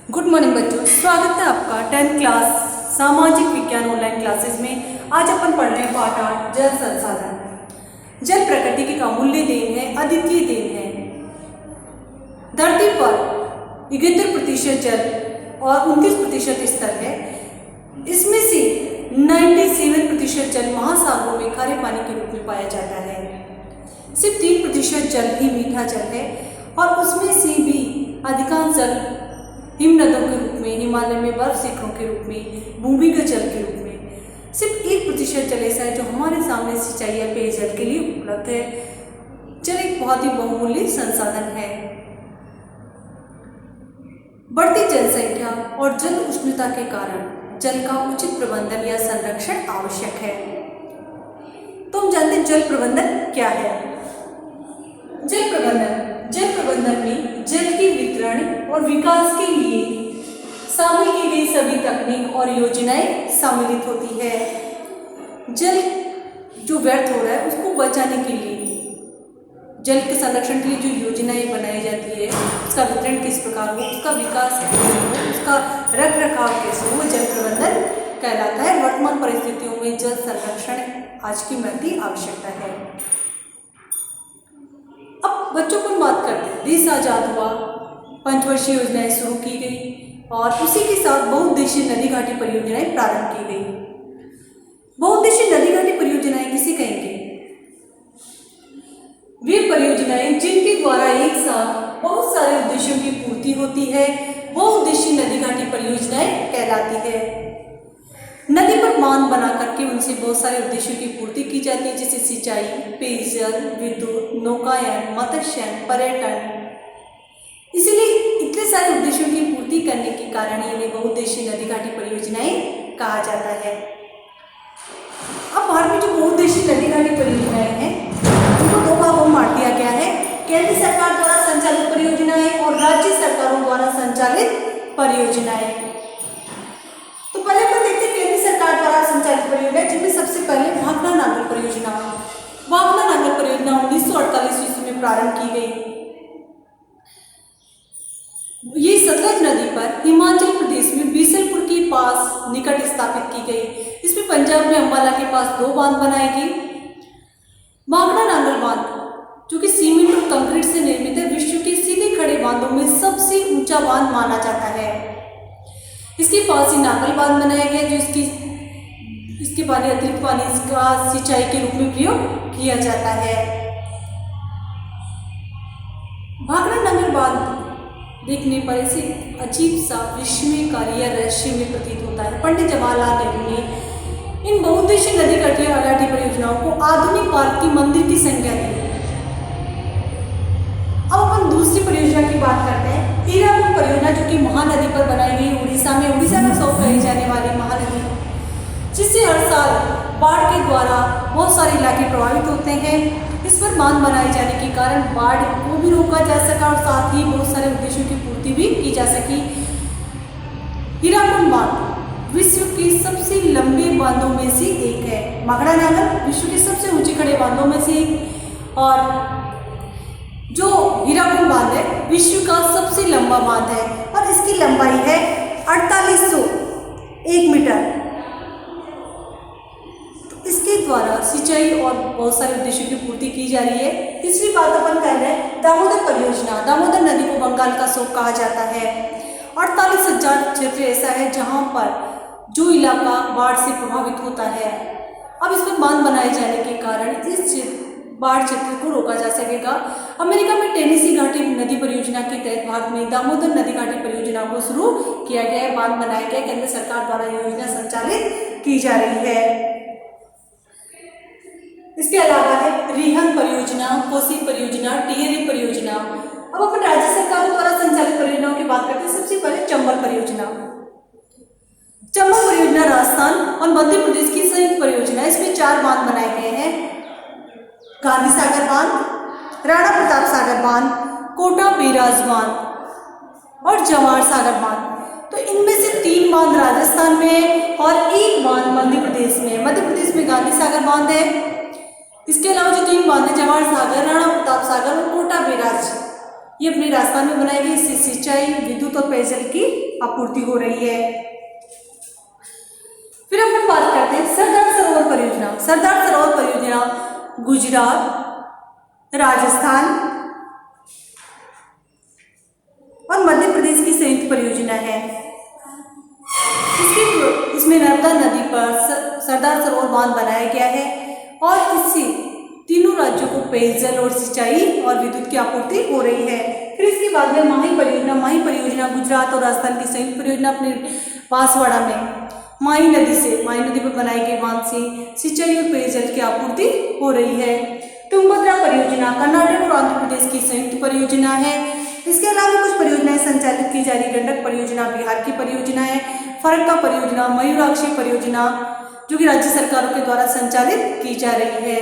Good morning बच्चों, स्वागत है आपका 10th क्लास सामाजिक विज्ञान ऑनलाइन क्लासेस में। आज अपन पढ़ रहे हैं पाठ 8 जल संसाधन। जल प्रकृति की अमूल्य देन है, अद्वितीय देन है। धरती पर 71% जल और 29% स्तर है। इसमें से 97% जल महासागरों में खारे पानी के रूप में पाया जाता है। सिर्फ 3% जल ही मीठा जल है और उसमें से भी अधिकांश जल हिमनदों के रूप में, हिमालय में बर्फ शिखरों के रूप में, भूमिगत जल के रूप में। सिर्फ 1% जल ऐसा है जो हमारे सामने सिंचाई या पेयजल के लिए उपलब्ध है। जल एक बहुत ही बहुमूल्य संसाधन है। बढ़ती जनसंख्या और जल उष्णता के कारण जल का उचित प्रबंधन या संरक्षण आवश्यक है। तो हम जानते हैं जल प्रबंधन क्या है। जल प्रबंधन में जल के वितरण और विकास के लिए शामिल की गई सभी तकनीक और योजनाएं सम्मिलित होती है। जल जो व्यर्थ हो रहा है उसको बचाने के लिए, जल के संरक्षण के लिए जो योजनाएं बनाई जाती है, उसका वितरण किस प्रकार हो, उसका विकास कैसे हो, उसका रख रखाव कैसे हो, जल प्रबंधन कहलाता है। वर्तमान परिस्थितियों में जल संरक्षण आज की महती आवश्यकता है। अब बच्चों को बात करते हैं। देश आजाद हुआ, पंचवर्षीय योजनाएं शुरू की गई और उसी के साथ बहुउद्देशीय नदी घाटी परियोजनाएं प्रारंभ की गई। बहुउद्देशीय नदी घाटी परियोजनाएं किसे कहेंगे? वे परियोजनाएं जिनके द्वारा एक साथ बहुत सारे उद्देश्यों की पूर्ति होती है, बहुउद्देशीय नदी घाटी परियोजनाएं कहलाती है। नदी पर बांध बना करके उनसे बहुत सारे उद्देश्यों की पूर्ति की जाती है, जैसे सिंचाई, पेयजल, विद्युत, नौकायन, मत्स्यन, पर्यटन। इसीलिए इतने सारे उद्देश्यों की पूर्ति करने के कारण इन्हें बहुउद्देशीय नदी घाटी परियोजनाएं कहा जाता है। अब भारत में जो बहुउद्देशीय नदी घाटी परियोजनाएं हैं उनको दो भागों में बांट दिया गया है। केंद्र सरकार द्वारा संचालित परियोजनाएं और राज्य सरकारों द्वारा संचालित परियोजनाएं। तो पहले अपन देखते हैं केंद्र सरकार द्वारा संचालित परियोजना, जिनमें सबसे पहले भाखड़ा नागल परियोजना। भाखड़ा नागल परियोजना 1948 ईस्वी में प्रारंभ की गई। ये सतलज नदी पर हिमाचल प्रदेश में बीसलपुर के पास निकट स्थापित की गई। इसमें पंजाब में अंबाला के पास 2 बांध बनाए गए। भाखड़ा नागल बांध जो कि सीमेंट और कंक्रीट से निर्मित है, विश्व के सीधे खड़े बांधों में सबसे ऊंचा बांध माना जाता है। इसके पास ही नागल बांध बनाया गया, जो इसके पानी अतिरिक्त पानी इसका सिंचाई के रूप में प्रयोग किया जाता है। भाखड़ा नागल बांध देखने पर इसे अजीब सा विस्मयकारी या रहस्यमय प्रतीत होता है। पंडित जवाहरलाल नेहरू ने इन बहुउद्देशीय नदी घाटी परियोजनाओं को आधुनिक भारत की मंदिर की संज्ञा दी। अब अपन दूसरी परियोजना की बात करते हैं। हीराकुंड परियोजना जो कि महानदी पर बनाई गई, उड़ीसा में, उड़ीसा का सौ कही जाने वाली महानदी, जिससे हर साल बाढ़ के द्वारा बहुत सारे इलाके प्रभावित होते हैं। इस पर बांध बनाए जाने के कारण बाढ़ को भी रोका जा सका और साथ ही बहुत सारे उद्देश्यों की पूर्ति भी की जा सकी। हीराकुंड बांध विश्व के सबसे लंबे बांधों में से एक है। भाखड़ा नागल विश्व के सबसे ऊंचे खड़े बांधों में से एक, और जो हीराकुंड बांध है विश्व का सबसे लंबा बांध है और इसकी लंबाई है 4801 मीटर। तो इसके द्वारा सिंचाई और बहुत सारे उद्देश्यों की पूर्ति की जा रही है। तीसरी बात अपन कर रहे हैं दामोदर परियोजना। दामोदर नदी को बंगाल का शोक कहा जाता है। 48,000 क्षेत्र ऐसा है जहां पर जो इलाका बाढ़ से प्रभावित होता है। अब इस पर बांध बनाए जाने के कारण इस बाढ़ क्षेत्र को रोका जा सकेगा। अमेरिका में टेनेसी घाटी नदी परियोजना के तहत भारत में दामोदर नदी घाटी परियोजना को शुरू किया गया है, बांध बनाया गया। केंद्र सरकार द्वारा योजना संचालित की जा रही है। इसके अलावा है रिहन परियोजना, कोसी परियोजना, टिहरी परियोजना। अब अपन राज्य सरकारों द्वारा संचालित परियोजनाओं की बात करते हैं। सबसे पहले चंबल परियोजना। चंबल परियोजना राजस्थान और मध्य प्रदेश की संयुक्त परियोजना। इसमें 4 बांध बनाए गए हैं। गांधी सागर बांध, राणा प्रताप सागर बांध, कोटा बैराज बांध और जवाहर सागर बांध। तो इनमें से 3 बांध राजस्थान में और 1 बांध मध्य प्रदेश में। मध्य प्रदेश में गांधी सागर बांध है। इसके अलावा जो 3 बांध है, जवाहर सागर, राणा प्रताप सागर और कोटा बैराज, ये अपने राजस्थान में बनाई गई। इससे सिंचाई, विद्युत और पेयजल की आपूर्ति हो रही है। फिर अपन बात करते हैं सरदार सरोवर परियोजना। सरदार सरोवर परियोजना गुजरात, राजस्थान और मध्य प्रदेश की संयुक्त परियोजना है। इसमें नर्मदा नदी पर सरदार सरोवर बांध बनाया गया है और इससे तीनों राज्यों को पेयजल और सिंचाई और विद्युत की आपूर्ति हो रही है। फिर इसके बाद में माही परियोजना गुजरात और राजस्थान की संयुक्त परियोजना अपने बांसवाड़ा में माही नदी पर बनाए गए बांध से सिंचाई और पेयजल की आपूर्ति हो रही है। तुंगभद्रा परियोजना कर्नाटक और आंध्र प्रदेश की संयुक्त परियोजना है। इसके अलावा कुछ परियोजनाएं संचालित की जा रही। गंडक परियोजना बिहार की परियोजना है। फरक्का परियोजना, मयूराक्षी परियोजना जो कि राज्य सरकारों के द्वारा संचालित की जा रही है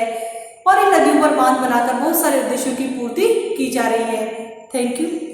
और इन नदियों पर बांध बनाकर बहुत सारे उद्देश्यों की पूर्ति की जा रही है। Thank you.